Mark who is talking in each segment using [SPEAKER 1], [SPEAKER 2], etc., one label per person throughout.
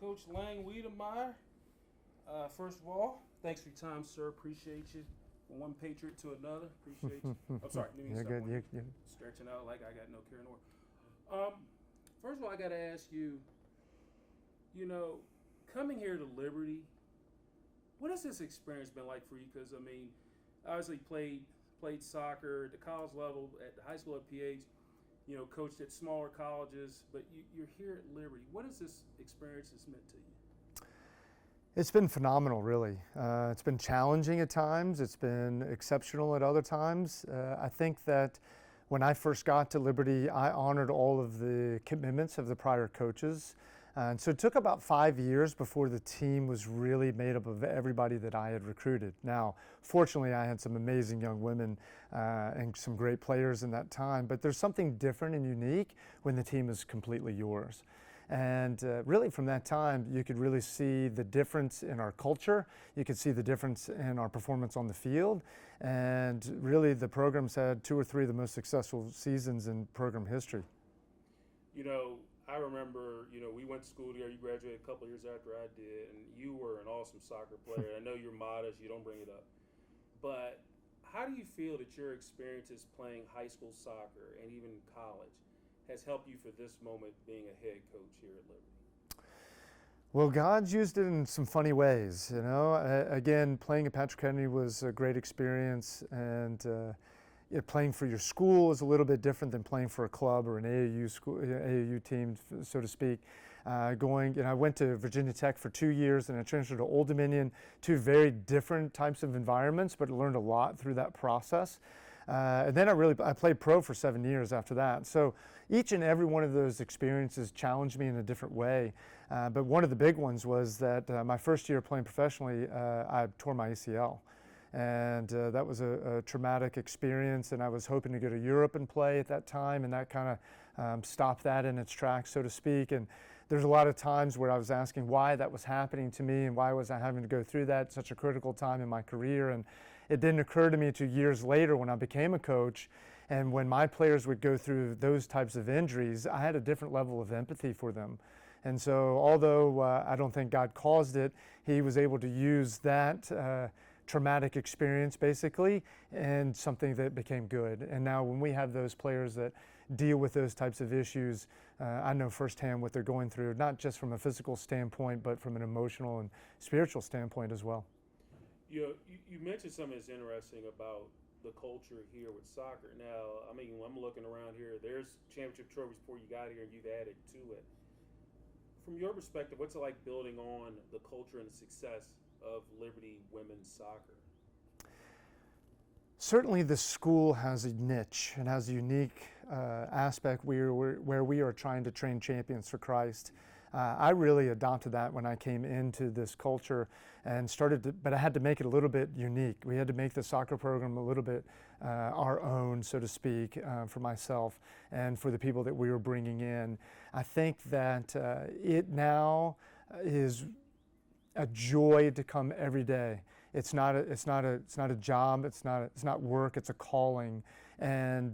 [SPEAKER 1] Coach Lang Wedemeyer. First of all, thanks for your time, sir. Appreciate you. From one Patriot to another. Appreciate you. I'm sorry.
[SPEAKER 2] You're good. You're
[SPEAKER 1] stretching out like I got no care nor. First of all, I got to ask you, coming here to Liberty, what has this experience been like for you? Because, I mean, obviously played soccer at the college level, at the high school at PH, coached at smaller colleges, but you're here at Liberty. What has this experience meant to you?
[SPEAKER 2] It's been phenomenal, really. It's been challenging at times. It's been exceptional at other times. I think that when I first got to Liberty, I honored all of the commitments of the prior coaches. And so it took about 5 years before the team was really made up of everybody that I had recruited. Now, fortunately, I had some amazing young women and some great players in that time, but there's something different and unique when the team is completely yours. And really from that time, you could really see the difference in our culture. You could see the difference in our performance on the field. And really the program's had 2 or 3 of the most successful seasons in program history.
[SPEAKER 1] I remember, we went to school together. You graduated a couple of years after I did, and you were an awesome soccer player. I know you're modest. You don't bring it up. But how do you feel that your experiences playing high school soccer and even college has helped you for this moment being a head coach here at Liberty?
[SPEAKER 2] Well, God's used it in some funny ways, Again, playing at Patrick Henry was a great experience, and playing for your school is a little bit different than playing for a club or an AAU team, so to speak. I went to Virginia Tech for 2 years, and I transferred to Old Dominion, 2 very different types of environments, but learned a lot through that process. And then I played pro for 7 years after that. So each and every one of those experiences challenged me in a different way. But one of the big ones was that my first year playing professionally, I tore my ACL. And that was a traumatic experience, and I was hoping to go to Europe and play at that time, and that kind of stopped that in its tracks, so to speak. And there's a lot of times where I was asking why that was happening to me and why was I having to go through that at such a critical time in my career. And it didn't occur to me until years later when I became a coach, and when my players would go through those types of injuries, I had a different level of empathy for them. And so although I don't think God caused it, He was able to use that traumatic experience basically and something that became good. And now when we have those players that deal with those types of issues, I know firsthand what they're going through, not just from a physical standpoint, but from an emotional and spiritual standpoint as well.
[SPEAKER 1] You mentioned something that's interesting about the culture here with soccer. Now, I mean, I'm looking around here, there's championship trophies before you got here and you've added to it. From your perspective, what's it like building on the culture and the success of Liberty women's soccer?
[SPEAKER 2] Certainly the school has a niche and has a unique aspect where we are trying to train champions for Christ. I really adopted that when I came into this culture and but I had to make it a little bit unique. We had to make the soccer program a little bit our own, so to speak, for myself and for the people that we were bringing in. I think that it now is a joy to come every day. It's not a job. It's not work. It's a calling. And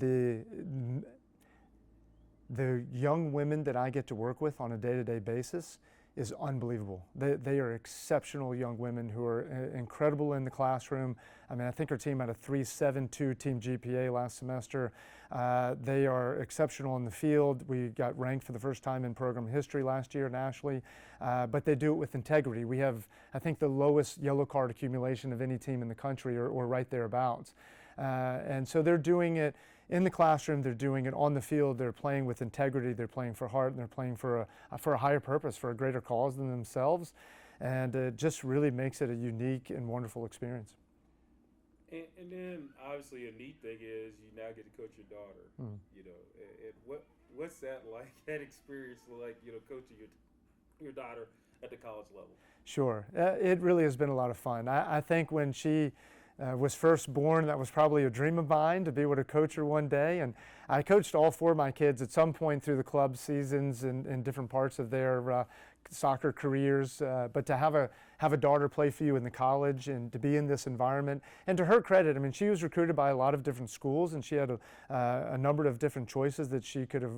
[SPEAKER 2] the young women that I get to work with on a day-to-day basis is unbelievable. They are exceptional young women who are incredible in the classroom. I mean, I think our team had a 3.72 team GPA last semester. They are exceptional in the field. We got ranked for the first time in program history last year nationally, but they do it with integrity. We have, I think, the lowest yellow card accumulation of any team in the country, or right thereabouts. And so they're doing it in the classroom, they're doing it on the field, they're playing with integrity, they're playing for heart, and they're playing for a higher purpose, for a greater cause than themselves. And it just really makes it a unique and wonderful experience.
[SPEAKER 1] And then obviously a neat thing is you now get to coach your daughter. What's that like, that experience like, coaching your daughter at the college level?
[SPEAKER 2] Sure, it really has been a lot of fun. I think when she was first born, that was probably a dream of mine to be able to coach her one day. And I coached all 4 of my kids at some point through the club seasons in different parts of their soccer careers, but to have a daughter play for you in the college and to be in this environment. And to her credit, I mean, she was recruited by a lot of different schools, and she had a number of different choices that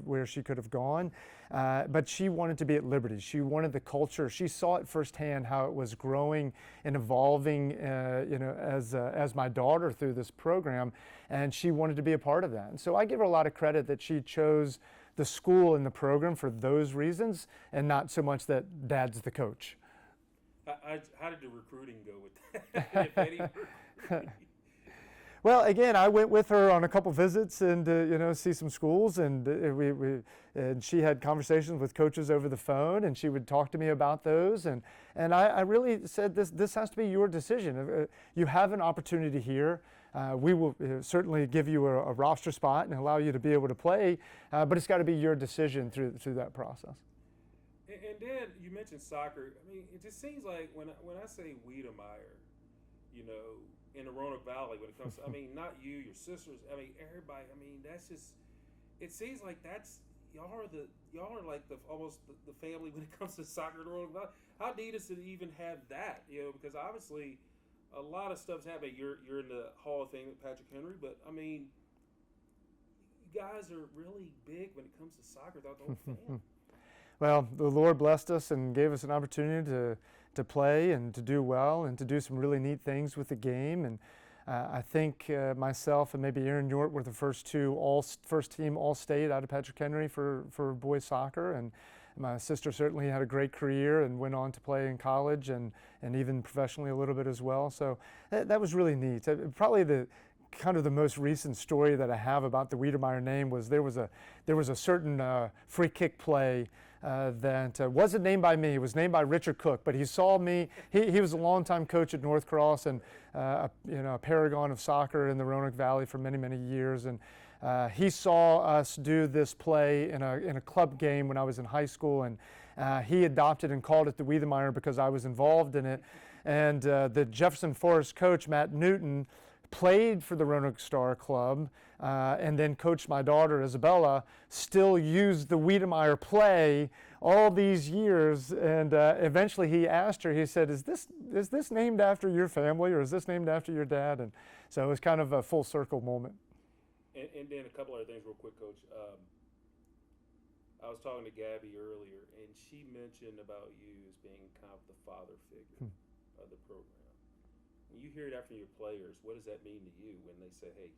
[SPEAKER 2] where she could have gone. But she wanted to be at Liberty. She wanted the culture. She saw it firsthand how it was growing and evolving, as my daughter through this program, and she wanted to be a part of that. And so I give her a lot of credit that she chose the school and the program for those reasons, and not so much that Dad's the coach.
[SPEAKER 1] How did the recruiting go with that? If any recruiting?
[SPEAKER 2] Well, again, I went with her on a couple visits and see some schools, and and she had conversations with coaches over the phone, and she would talk to me about those, and I really said this has to be your decision. You have an opportunity here. We will certainly give you a roster spot and allow you to be able to play, but it's got to be your decision through that process.
[SPEAKER 1] And then you mentioned soccer. I mean, it just seems like when I say Wedemeyer, in the Roanoke Valley, when it comes to, I mean, not you, your sisters, I mean, everybody, I mean, that's just, it seems like y'all are like almost the family when it comes to soccer in the Roanoke Valley. How neat is it to even have that, because obviously a lot of stuff's happening. You're in the Hall of Fame with Patrick Henry, but I mean, you guys are really big when it comes to soccer without the whole family.
[SPEAKER 2] Well, the Lord blessed us and gave us an opportunity to play and to do well and to do some really neat things with the game. And I think myself and maybe Aaron York were the first team All-State out of Patrick Henry for boys soccer. And my sister certainly had a great career and went on to play in college and even professionally a little bit as well. So that was really neat. Probably the most recent story that I have about the Wedemeyer name was there was a certain free kick play that wasn't named by me. It was named by Richard Cook, but he saw me. He was a longtime coach at North Cross and a paragon of soccer in the Roanoke Valley for many, many years. And he saw us do this play in a club game when I was in high school, and he adopted and called it the Wedemeyer because I was involved in it. And the Jefferson Forest coach, Matt Newton, played for the Roanoke Star Club and then coached my daughter Isabella, still used the Wedemeyer play all these years, and eventually he asked her, he said, is this named after your family, or is this named after your dad? And so it was kind of a full circle moment.
[SPEAKER 1] And then a couple other things real quick, Coach. I was talking to Gabby earlier, and she mentioned about you as being kind of the father figure of the program. When you hear that from your players, what does that mean to you when they say, hey,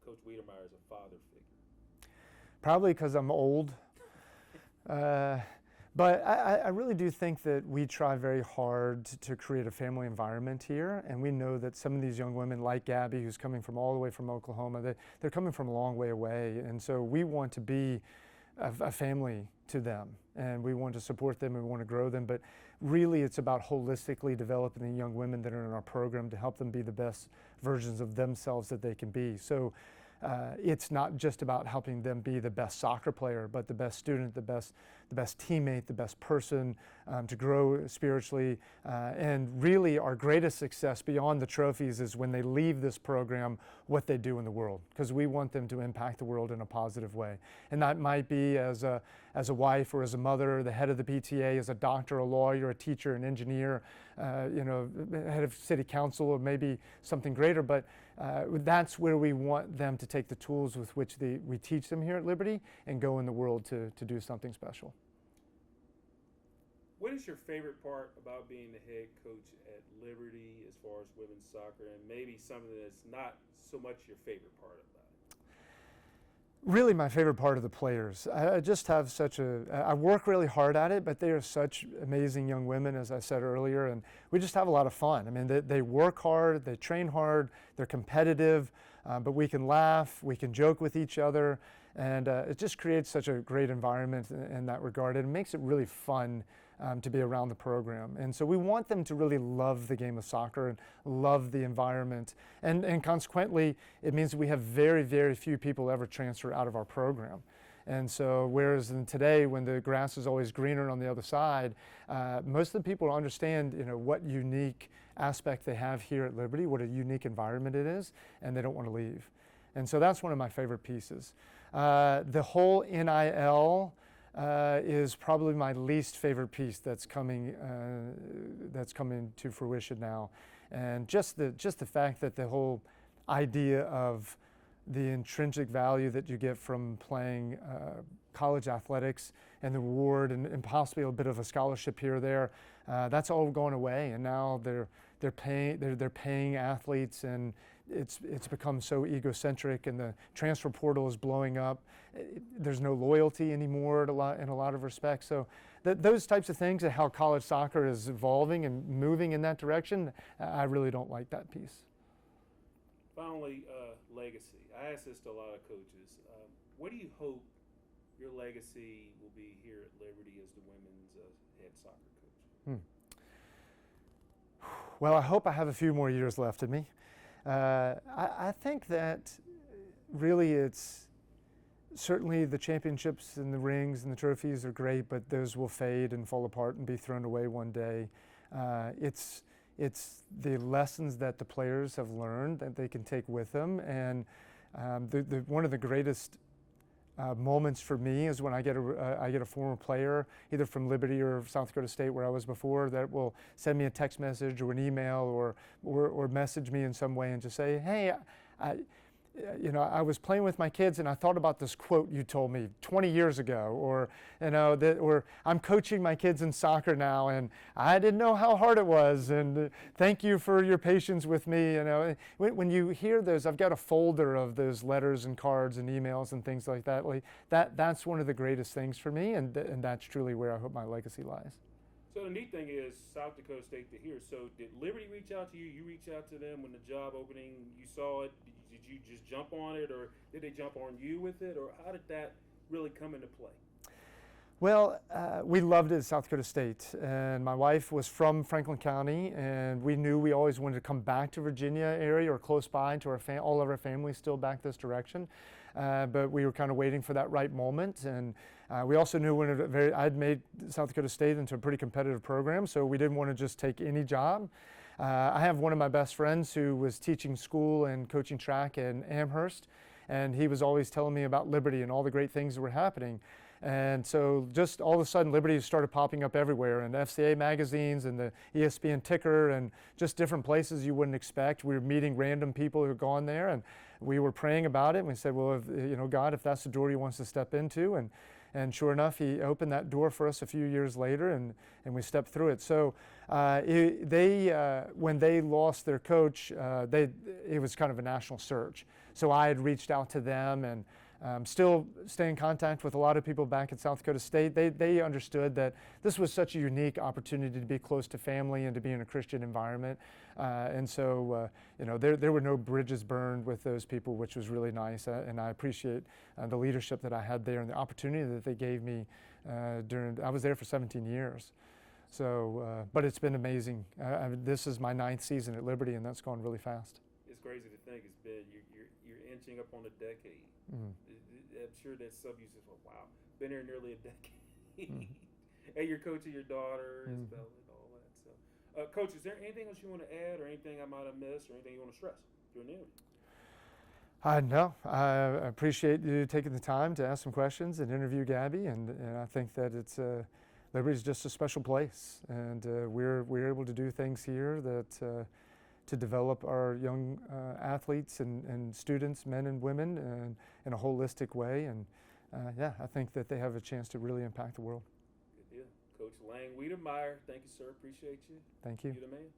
[SPEAKER 1] Coach Wedemeyer is a father figure?
[SPEAKER 2] Probably because I'm old. But I really do think that we try very hard to create a family environment here, and we know that some of these young women, like Gabby, who's coming from all the way from Oklahoma, they're coming from a long way away, and so we want to be a family to them, and we want to support them and we want to grow them, but really it's about holistically developing the young women that are in our program to help them be the best versions of themselves that they can be. So it's not just about helping them be the best soccer player, but the best student, the best teammate, the best person, to grow spiritually. And really our greatest success beyond the trophies is when they leave this program, what they do in the world, because we want them to impact the world in a positive way. And that might be as a wife or as a mother, the head of the PTA, as a doctor, a lawyer, a teacher, an engineer, head of city council, or maybe something greater. But that's where we want them to take the tools with which we teach them here at Liberty and go in the world to do something special.
[SPEAKER 1] What is your favorite part about being the head coach at Liberty as far as women's soccer, and maybe something that's not so much your favorite part about it?
[SPEAKER 2] Really my favorite part of the players. I just have I work really hard at it, but they are such amazing young women, as I said earlier, and we just have a lot of fun. I mean, they work hard, they train hard, they're competitive, but we can laugh, we can joke with each other, and it just creates such a great environment in that regard. It makes it really fun to be around the program. And so we want them to really love the game of soccer and love the environment. And consequently, it means we have very, very few people ever transfer out of our program. And so whereas in today, when the grass is always greener on the other side, most of the people understand what unique aspect they have here at Liberty, what a unique environment it is, and they don't want to leave. And so that's one of my favorite pieces. The whole NIL is probably my least favorite piece that's coming to fruition now, and just the fact that the whole idea of the intrinsic value that you get from playing college athletics and the reward and possibly a bit of a scholarship here or there, that's all going away, and now they're paying athletes, and it's become so egocentric, and the transfer portal is blowing up. There's no loyalty anymore in a lot of respects. So those types of things and how college soccer is evolving and moving in that direction, I really don't like that piece.
[SPEAKER 1] Finally, legacy. I ask this to a lot of coaches. What do you hope your legacy will be here at Liberty as the women's head soccer coach?
[SPEAKER 2] Well, I hope I have a few more years left in me. I think that really it's certainly the championships and the rings and the trophies are great, but those will fade and fall apart and be thrown away one day. It's the lessons that the players have learned that they can take with them, and one of the greatest moments for me is when I get a former player, either from Liberty or South Dakota State, where I was before, that will send me a text message or an email or message me in some way and just say, hey, I was playing with my kids and I thought about this quote you told me 20 years ago, or or I'm coaching my kids in soccer now and I didn't know how hard it was, and thank you for your patience with me. When you hear those, I've got a folder of those letters and cards and emails and things like that. That's one of the greatest things for me, and that's truly where I hope my legacy lies.
[SPEAKER 1] So the neat thing is South Dakota State to here. So did Liberty reach out to you? You reach out to them when the job opening, you saw it? Did you just jump on it, or did they jump on you with it, or how did that really come into play?
[SPEAKER 2] Well, we loved it at South Dakota State, and my wife was from Franklin County, and we knew we always wanted to come back to Virginia area or close by to all of our family still back this direction. But we were kind of waiting for that right moment, and we also knew I'd made South Dakota State into a pretty competitive program, so we didn't want to just take any job. I have one of my best friends who was teaching school and coaching track in Amherst, and he was always telling me about Liberty and all the great things that were happening. And so just all of a sudden Liberty started popping up everywhere, in FCA magazines and the ESPN ticker and just different places you wouldn't expect. We were meeting random people who had gone there, and we were praying about it, and we said, well, God, if that's the door he wants to step into, and sure enough, he opened that door for us a few years later, and we stepped through it. So when they lost their coach, it was kind of a national search. So I had reached out to them, and still stay in contact with a lot of people back at South Dakota State. They understood that this was such a unique opportunity to be close to family and to be in a Christian environment. And so, there were no bridges burned with those people, which was really nice. And I appreciate the leadership that I had there and the opportunity that they gave me I was there for 17 years. So, but it's been amazing. This is my 9th season at Liberty, and that's gone really fast.
[SPEAKER 1] It's crazy to think it's been, you're inching up on a decade. Mm-hmm. I'm sure that's some you say, oh, wow, been here nearly a decade. Mm-hmm. And you're coaching your daughter, mm-hmm. Isabella, and all that. So, Coach, is there anything else you want to add, or anything I might have missed, or anything you want to stress during the interview?
[SPEAKER 2] No, I appreciate you taking the time to ask some questions and interview Gabby, and I think that Liberty's just a special place, and we're able to do things here that to develop our young athletes and students, men and women, in a holistic way. And I think that they have a chance to really impact the world.
[SPEAKER 1] Good deal. Coach Lang Wedemeyer, thank you, sir. Appreciate you.
[SPEAKER 2] Thank you.
[SPEAKER 1] You're the man.